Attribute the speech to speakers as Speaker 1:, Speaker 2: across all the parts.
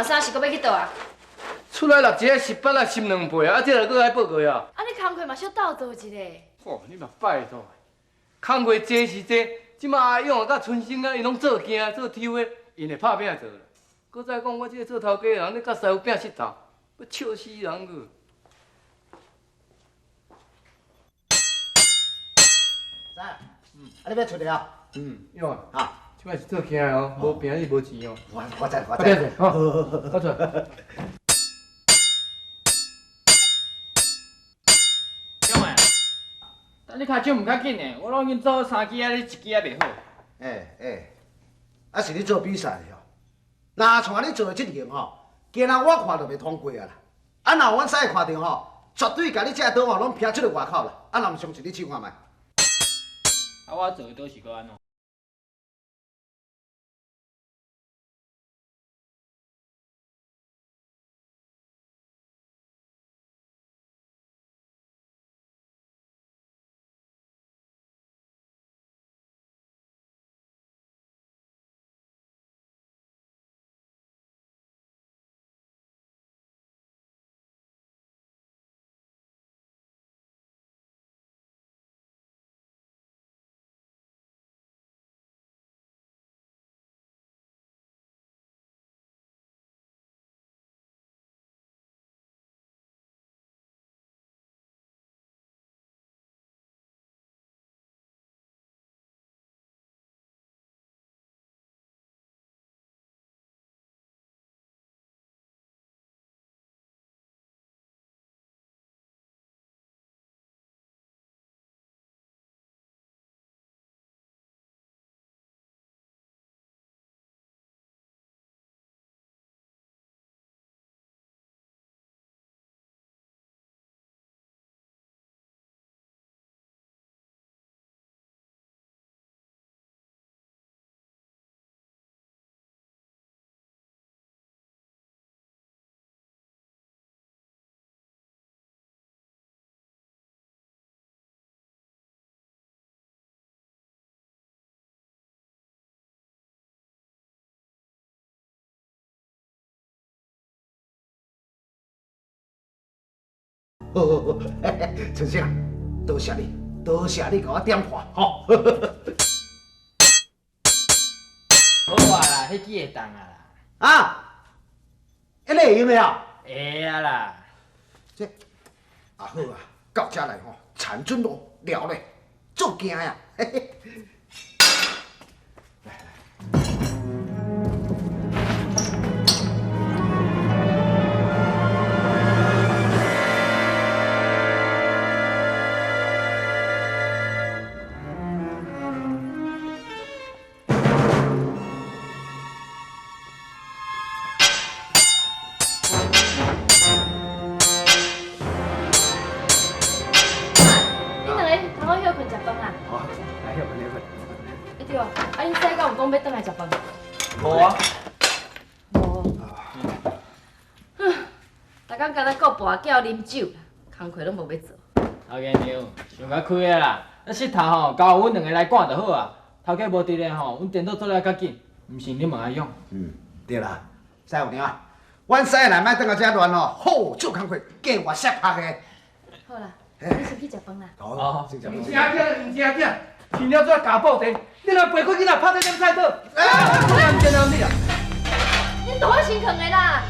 Speaker 1: 衫是搁要去倒啊？
Speaker 2: 出来6节18啊12倍啊，这个搁爱报过啊？
Speaker 1: 啊，你工课嘛小倒做一个。
Speaker 2: 哦，你嘛拜托，工课济是济，即马阿勇啊甲春生啊，伊拢做羹做挑的，因会拍拼做啦。搁再讲我这个做头家的人，你甲师傅拼膝头，要笑死人个。
Speaker 3: 仔，啊你要出来啊？
Speaker 2: 勇啊，
Speaker 3: 啊，
Speaker 2: 即摆是做羹的哦，无饼你无钱哦。
Speaker 3: 我知，
Speaker 2: 快点者，吼，快出来。
Speaker 4: 勇啊，等你开手唔较紧呢，我拢已经做3支啊，你1支还袂好。
Speaker 3: 啊是你做比赛的哦。那像你做的这件吼，今仔我看就袂通过啊啦。啊，若阮使看到吼，绝对甲你这刀吼拢劈出去外口啦。啊，若毋相信你试看卖。
Speaker 4: 啊，我做的都是搁安怎？
Speaker 3: 好，春生啊，多谢你，多谢你甲我点破吼。
Speaker 4: 好啊啦，迄支会当啊啦。
Speaker 3: 啊，迄个会用的啊？
Speaker 4: 会啊啦。
Speaker 3: 这啊好啊，到这来吼，产准咯，了咧，做惊呀！嘿嘿。
Speaker 1: 讲要倒来食饭？
Speaker 2: 无啊。
Speaker 1: 无。逐工甲咱顾跋筊啉酒，工课拢无要做。
Speaker 4: 头家娘，想较开啊啦！那膝头吼，交阮两个来赶就好啊。头家无伫咧吼，阮电脑做了较紧，毋信你问阿勇。
Speaker 3: 对啦，师傅娘，阮师内莫等下遮乱哦，好做工课，计划适拍的。
Speaker 1: 好啦，你先去食饭啦。
Speaker 3: 哦，
Speaker 2: 唔正经，唔正经，饲了怎家暴地？你若陪过囡仔拍这点菜刀，我唔见到你啊！
Speaker 1: 恁大心疼的啦。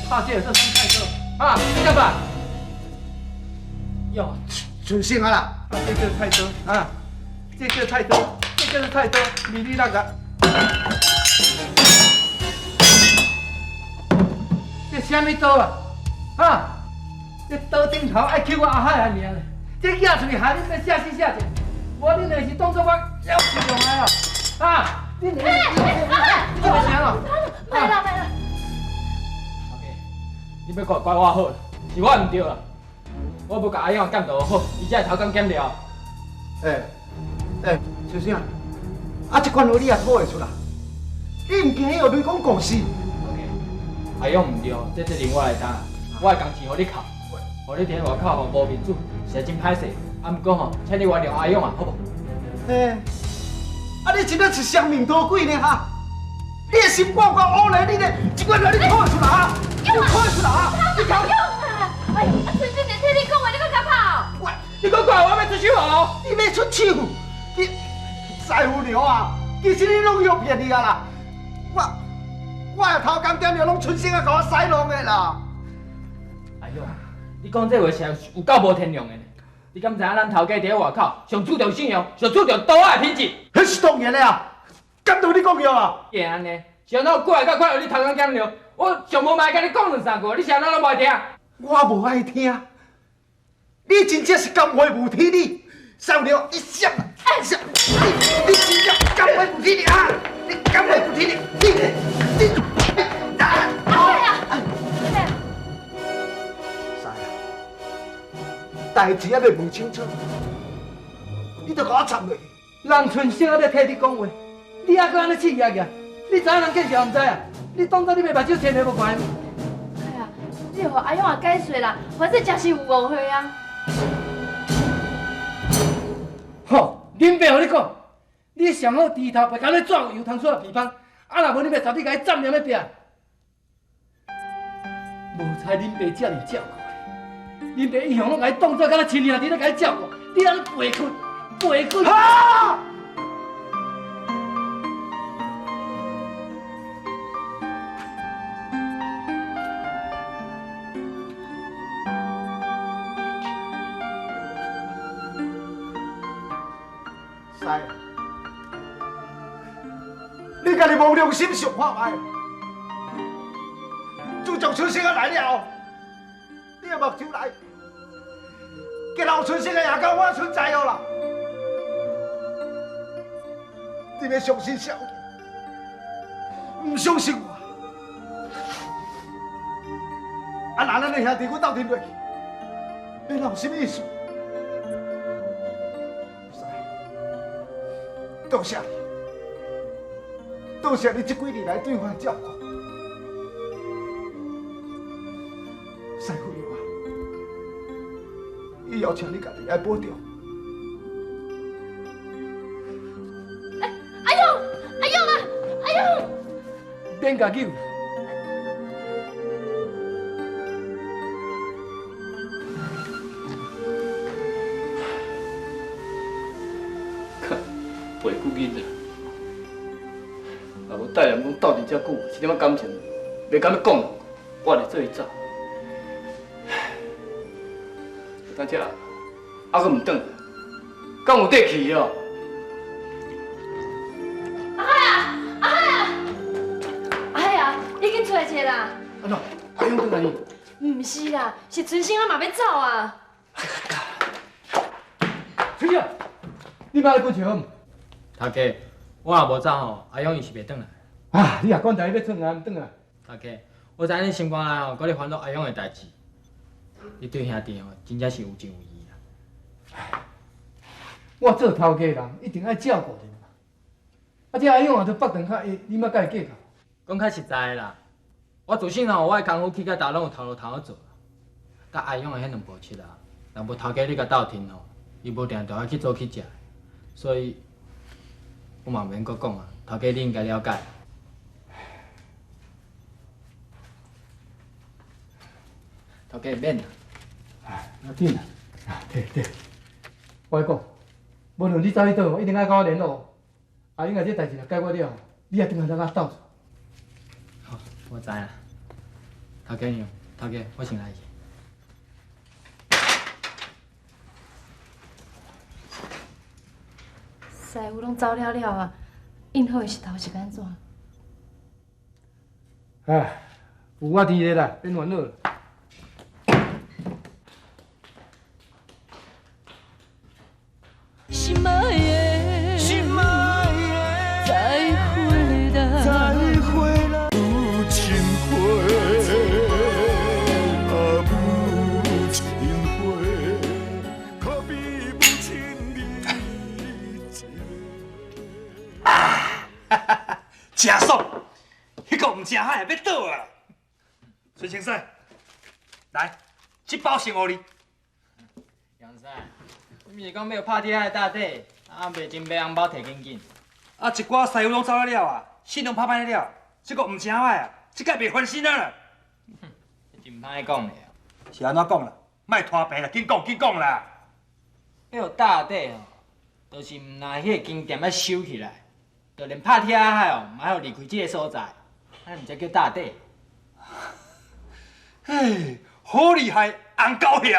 Speaker 2: 拍这个是菜刀啊，你干嘛？
Speaker 4: 勇，
Speaker 3: 顺性啊啦！
Speaker 2: 啊，这叫菜刀啊，这叫菜刀，这叫菜刀，你那个。这什么刀啊？啊！这刀顶头爱扣我阿海的名嘞！这寄出去害恁要写死写者，无恁就是当作我要求用来哦！啊！恁就是做啥咯？
Speaker 1: 来啦来啦！
Speaker 4: OK， 你要怪我好，是我唔对啦。我要甲阿勇监督好，伊才会头干检了。
Speaker 3: 小生啊，这款话你也吐会出来？你唔惊伊后面讲故事？
Speaker 4: OK， 阿勇唔对，这责任我来担，我的工钱互你扣，互你伫外口吼无面子，是真歹势。啊，毋过吼，请你原谅阿勇啊，好无？
Speaker 3: 啊，你真正是双面刀鬼呢哈！你的心肝肝乌嘞，你咧，这款人你看出来啊？你看出来啊？你搞
Speaker 1: 用啊！哎呦，啊，春生连替你讲话，你搁甲跑？
Speaker 3: 喂，
Speaker 4: 你讲怪我要出手哦！
Speaker 3: 你要出手？你师傅娘啊，其实你拢要骗你啊啦！我头刚点了拢春生啊，甲我洗弄的啦！
Speaker 4: 哎呦，你讲这话是有够无天良的呢？你敢知影咱头家伫咧外口上注重信用，上注重刀仔的品质？
Speaker 3: 那是当然的啊！敢对你讲哟啊？
Speaker 4: 既然安尼，是安怎过来到看到你头刚点了？我上无卖甲你讲两三句，你是安怎拢无爱听？
Speaker 3: 我无爱听，你真正是甘会无体力，少了你想啊！你真正甘会无体力啊！你甘会无体力，你啊！
Speaker 1: 哎呀，
Speaker 3: 师啊，代志还未问清楚，你就甲我插落去。
Speaker 2: 人春生还要替你讲话，你还搁安尼刺牙牙，你知影人见笑唔知啊？你当作你袂目睭天都无看。
Speaker 1: 哎呀，你互阿勇也解说啦，反正真是有误会啊。
Speaker 2: 吼，林伯，互你讲，你上好低头，别甲你抓油汤水啊皮芳，啊若无你袂找你甲伊斩了要拼。无猜林伯遮尔照顾你，林伯一向拢甲伊当作敢若亲兄弟咧甲伊照顾，你安尼背屈，背屈。
Speaker 3: 啊！师，你家己无良心上看歹。自从春生啊来了后，你的目睭来，给老春生的也到我存在哦啦。你要相信少年，唔相信我。啊，那咱的兄弟我斗阵落去，你有什么意思？多谢你，多谢你这几年来对我的照顾，师傅娘啊，以后请你家己来保重。
Speaker 1: 阿勇啊，阿勇！
Speaker 2: 免甲救。
Speaker 5: 袂久囡仔，啊！我带人讲斗阵遮久，是点仔感情，袂敢要讲，我来做伊走。等遮，还佫唔转来，敢有底气哦？
Speaker 1: 阿海啊，已经出来车啦。
Speaker 5: 安怎？阿勇转来呢？
Speaker 1: 唔是啦，是春生啊嘛要走啊。
Speaker 2: 春生，你妈来滚桥。
Speaker 4: 头家，我若无走吼，阿勇伊是袂转来。
Speaker 2: 啊，你也管在要转来唔转来？
Speaker 4: 头家，我知影你心肝内吼，搁咧烦恼阿勇的代志，你对兄弟吼真正是有情有义啦。
Speaker 2: 我做头家人一定爱照顾你嘛。啊，这阿勇啊，都北长较下，你莫甲伊计较。
Speaker 4: 讲较实在的啦，我自细吼，我的功夫起到大拢有头路通好做，甲阿勇的迄两步七啊，若无头家你甲斗阵吼，伊无定就爱去做去食，所以。我嘛免搁讲啊，头家你应该了解。头家免啦。
Speaker 2: 哎，要紧啦。啊，对，我讲，无论你走去倒，一定爱甲我联络。啊，因为这代志若解决了，你也定来咱斗做。
Speaker 4: 好，我知啦。头家娘，头家，我先来去。
Speaker 1: 师傅拢走了了啊，印好的石头是安怎？
Speaker 2: 哎，有我伫咧啦，免烦恼。
Speaker 6: 心爱的，再回来，
Speaker 7: 母亲花，啊母亲花，可比母亲
Speaker 8: 真爽，迄个唔食海要倒啊！孙先生，来，这包先互你。
Speaker 4: 杨生，你毋是讲要拍铁海大底，啊，袂真买红包摕紧紧。
Speaker 8: 啊，一寡师傅拢走了了啊，信用拍歹了。这个唔正歹啊，这届袂翻身啊啦。
Speaker 4: 是唔通爱讲的啊。
Speaker 8: 是安怎讲啦？莫拖病啦，紧讲啦。
Speaker 4: 迄个大底吼，就是唔拿迄个金店要收起来，就连拍铁海哦，嘛要离开这个所在，咱唔才叫大底。
Speaker 8: 嘿，好厉害，红狗兄！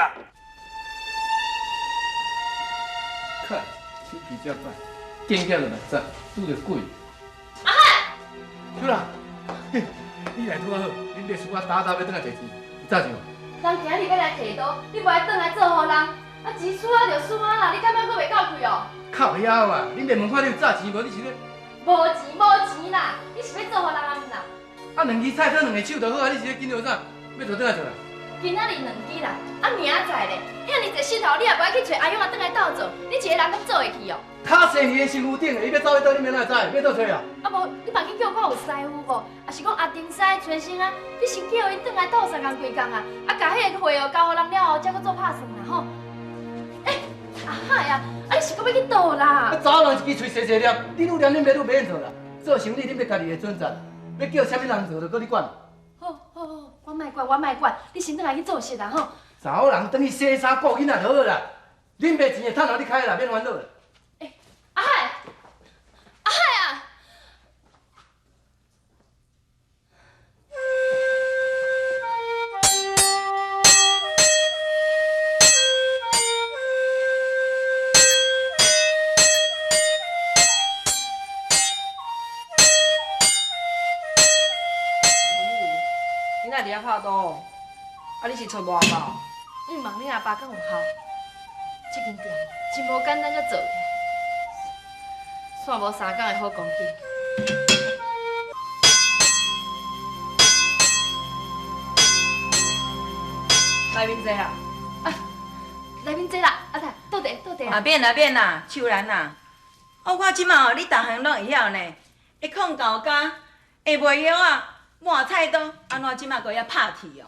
Speaker 2: 看，手比较快，见见就目屎，拄着鬼。
Speaker 1: 阿海，
Speaker 2: 对啦，你来拄啊好，恁历史我打要转来摕钱，你早上。
Speaker 1: 人今日要来提刀，你无爱转来做互人，啊钱输啊就输啊啦，你敢要搁袂够气哦？
Speaker 2: 靠腰啊！恁连问看你有早钱无？你是咧？
Speaker 1: 无钱啦，你是要做互人啊毋啦？
Speaker 2: 啊，两支菜刀两个手就好啊！你是咧紧张啥？要做转来做啦？
Speaker 1: 今仔日2支啦，啊明仔载咧，遐尼侪石头，你也无爱去找阿勇啊转来斗做，你一个人敢做会去哦？
Speaker 2: 卡生伊的身躯顶，伊要走去倒，你免哪会知？要倒找啊？
Speaker 1: 啊无，你别去叫我有师傅无？啊是讲阿丁师、崔生啊，你先叫伊转来斗3工几工啊？啊，甲迄个会哦交互人了后，才搁做拍算啦吼。阿海啊，啊你是搁要去倒啦？
Speaker 2: 啊，查某人一支喙细细粒，你愈念恁袂愈免做啦。做生意恁要家己的准则，要叫啥物人做就搁你管。
Speaker 1: 好，我莫管，你先转来去做事啦吼。
Speaker 2: 查某人等于洗衫顾囡仔就好啦。恁卖钱的趁哪你开啦，免烦恼啦。
Speaker 1: 阿海啊！
Speaker 9: 你哪伫遐拍刀？啊，你是找外口？
Speaker 1: 你问你阿爸敢有效？这间店真无简单才做起来，煞无3工的好光景。
Speaker 9: 内面坐啊！
Speaker 1: 内面坐啦，阿太，倒地啊！
Speaker 9: 免啦，秋兰呐！我即马你逐项拢会晓呢，会控高架，会卖药啊，磨菜刀，安怎即马搁遐拍铁哦？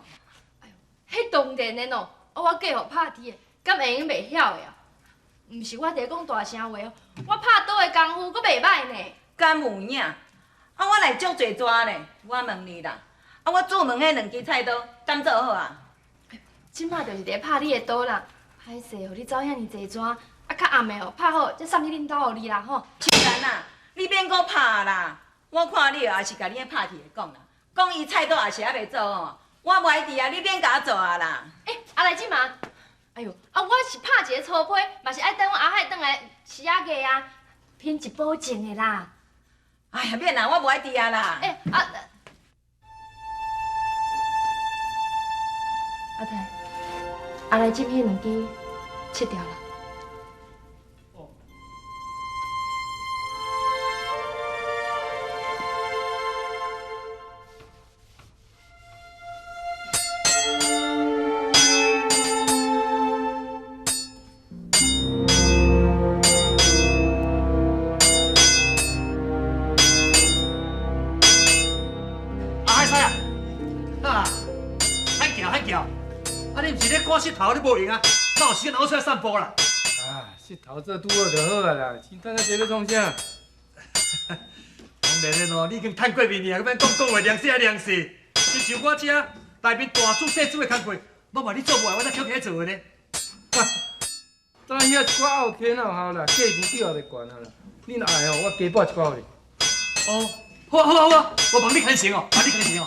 Speaker 1: 迄当然的喏，我计互拍铁的，敢会用袂晓的啊？毋是我伫讲大声话哦，我拍刀的功夫阁袂歹呢。
Speaker 9: 敢有影？啊，我来足侪抓呢，我问你啦，啊，我注问迄2支菜刀，敢做好啊？
Speaker 1: 即马就是伫拍你的刀啦，歹势，互你走遐尼济砖，啊，较暗的哦，拍好才送去恁兜互你啦吼。
Speaker 9: 秋兰啊，你免搁拍啦，我看你哦，也是甲你迄拍铁的讲啦，讲伊菜刀也是还袂做吼，我无爱伫啊，你免甲我做啊啦。
Speaker 1: 阿来即马，哎呦，啊，我是拍一个粗胚，嘛是爱等我阿海转来吃仔价啊，品质保证的啦。
Speaker 9: 哎呀，免啦，我无爱伫啊啦。
Speaker 1: 阿太，阿来浸迄2支切掉了。
Speaker 8: 啊，你毋是咧赶石头，你无闲啊？哪有时间熬出来散步啦？
Speaker 2: 啊，石头做拄好就好啊啦，钱等下坐要创啥？
Speaker 8: 当然的咯，你已经趁过面尔，要免讲话良心啊良事。亲像我遮内面大煮细煮的工课，我嘛你做不来，我才捡起来做的呢。
Speaker 2: 当然遐一寡奥客哪有效啦，价钱叫也袂悬啊啦。恁爱哦，我加报一寡咧。
Speaker 8: 哦，好啊好啊好啊，我帮你牵成哦，帮你牵成哦。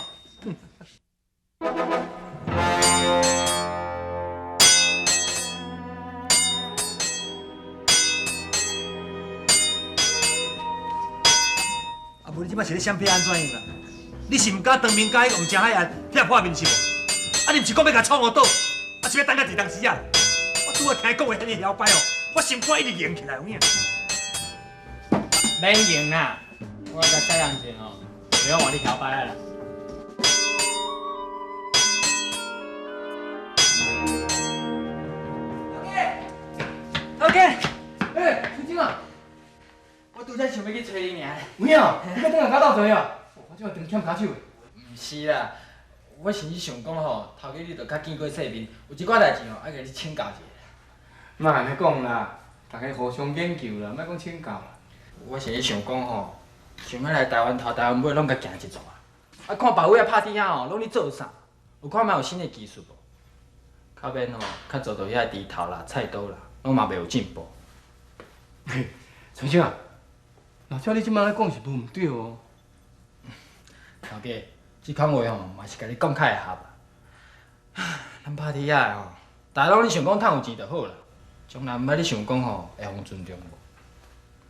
Speaker 8: 啊，无你即摆是咧闪避安怎样啦？你是毋敢当面甲迄王正海啊贴破面是无？啊，你毋是讲要甲创我倒，啊是要等到一当时啊？我拄好听伊讲话遐尼摇摆哦，我心肝一直硬起来有影。
Speaker 4: 免用啦，我甲西人前哦，袂用换你摇摆啊啦。OK，
Speaker 2: 哎，水晶啊，
Speaker 4: 我拄则想要去找你尔。
Speaker 2: 有影，你要等下家斗做啊？我即马长欠骹手的。
Speaker 4: 毋是啦，我是想讲吼，头家你着较见过世面，有一寡代志吼，爱甲你请教一下。
Speaker 2: 莫安尼讲啦，大家互相研究啦，莫讲请教啦。
Speaker 4: 我是咧想讲吼，想要来台湾头台湾尾拢甲行一逝，啊，看别位啊拍底下吼，拢咧做啥？有看卖有新的技术无？较免吼，较做到遐猪头啦、菜刀啦，拢嘛袂有进步。
Speaker 2: 嘿，春生啊，老照你即摆咧讲是无毋对哦。
Speaker 4: 头家，即款话吼，嘛是甲你讲较会合啊。咱拍底下吼，大家拢咧想讲趁有钱就好啦，从来毋捌咧想讲吼会互尊重无。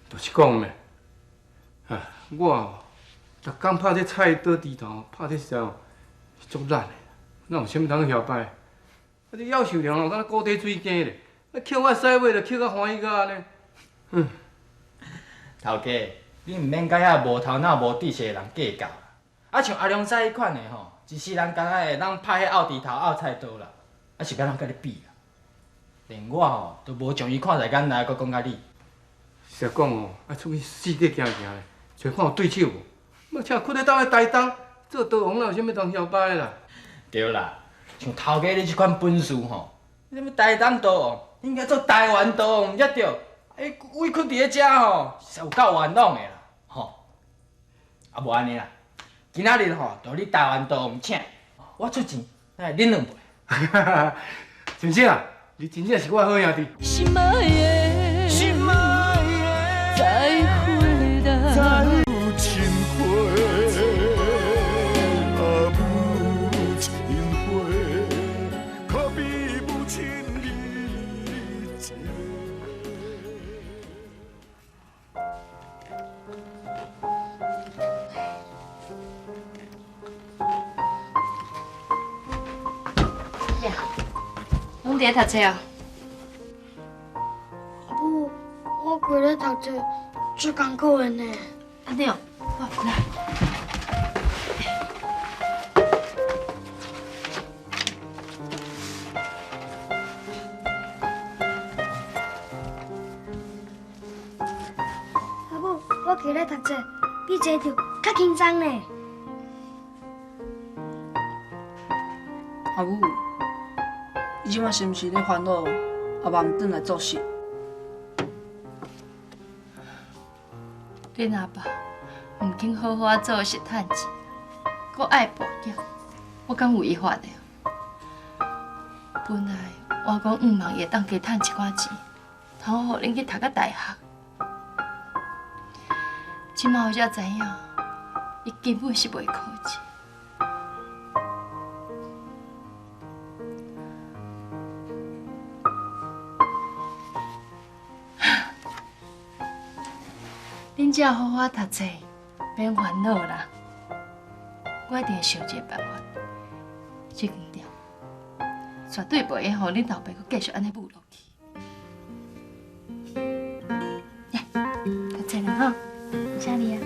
Speaker 2: 就是讲咧，啊，我哦，逐工拍这菜刀猪头，拍这啥哦，是足懒的，哪有啥物通晓摆？啊，这夭寿娘哦，敢若古底水鸡咧，啊，捡我屎尾就捡到欢喜到安尼。
Speaker 4: 头家，你毋免甲遐无头脑、无知识的人计较啦。啊，像阿良仔迄款的吼，一世人敢若会当拍迄拗猪头、拗菜刀啦，啊是敢若甲你比啊？连我吼都无将伊看在眼内，阁讲甲你。
Speaker 2: 实讲哦，爱出去四界行行咧，找看有对手无？要请困咧兜的台东做刀王，哪有啥物通晓摆啦？
Speaker 4: 对啦，像头家你即款本事吼，你什物台东刀王，你应该做台湾刀王才对。哎，委屈伫咧遮吼，是有够冤枉的啦，吼。啊，无安尼啦，今仔日吼，就你台湾刀王请，我出钱，来恁两杯。
Speaker 2: 真正啊，你真正是我的好兄弟。
Speaker 6: 心爱的，
Speaker 7: 心爱的，
Speaker 6: 再回来。
Speaker 7: 再有情花，啊有情花，可比母亲你情。
Speaker 1: 拢伫咧读册哦。
Speaker 10: 不，我规日读册做功课的呢。
Speaker 1: 安尼哦，好来。
Speaker 10: 阿母，我规日读册比坐着较轻松呢。
Speaker 11: 阿母，你即摆是毋是咧烦恼阿爸毋转来做事？
Speaker 1: 恁阿爸毋肯好好做事趁钱，搁爱跋筊，我敢有伊法的？本来我讲毋忙会当加趁一寡钱，通好恁去读到大学。即马我才知影，伊根本是袂考钱。恁只要好好读册，免烦恼啦。我一定会想一个办法，这间店绝对袂会互恁老爸阁继续安尼舞落去。来，读册啦吼，谢你啊。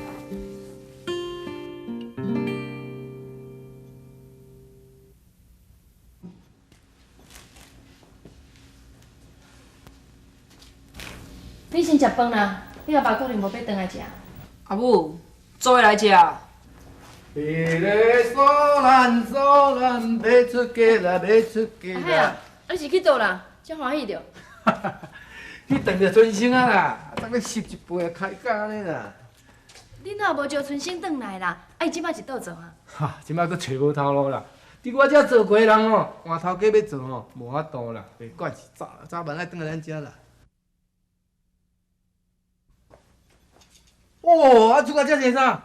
Speaker 1: 你先食饭啦，你阿爸可能无要转来食。
Speaker 11: 阿母，做伙来食。
Speaker 2: 迄个索兰索兰，要出家啦，要出家啦。
Speaker 1: 啊，你是去倒啦？真欢喜着。
Speaker 2: 你等着春生啊啦，等你拾一杯啊开价呢啦。
Speaker 1: 你哪无招春生转来啦？啊，伊即摆是倒做啊？
Speaker 2: 哈，即摆佫找无头路啦。伫我遮做过的人哦，换头家要做哦，无法度啦，袂管是早晚爱转来咱遮啦。哦，啊，厝内遮济啥？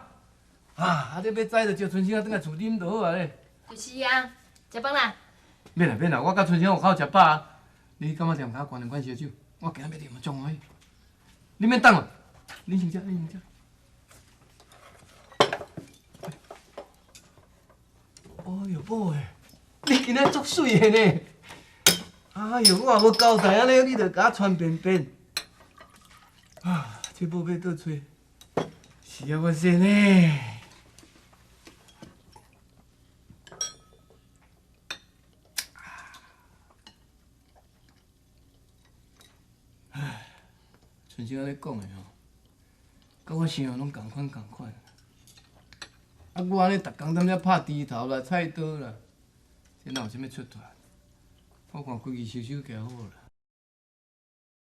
Speaker 2: 啊，你要载就叫春生啊，转来厝啉就好啊咧。
Speaker 1: 就是啊，食饭啦。
Speaker 2: 免啦免啦，我甲春生有口食饱啊。你感觉踮甲我灌两罐烧酒，我今仔要啉足欢喜。你免等啊，恁先食，恁先食。哎呦宝诶，你今仔足水的呢！哎呦，我也无交代安尼，你就甲我穿便便。啊，这宝要倒吹，是啊，我说呢。唉，春生安尼讲的吼，甲我想的拢共款。啊，我安尼逐工踮遮拍猪头啦、菜刀啦，这哪有啥物出头？我看规矩收起来好啦。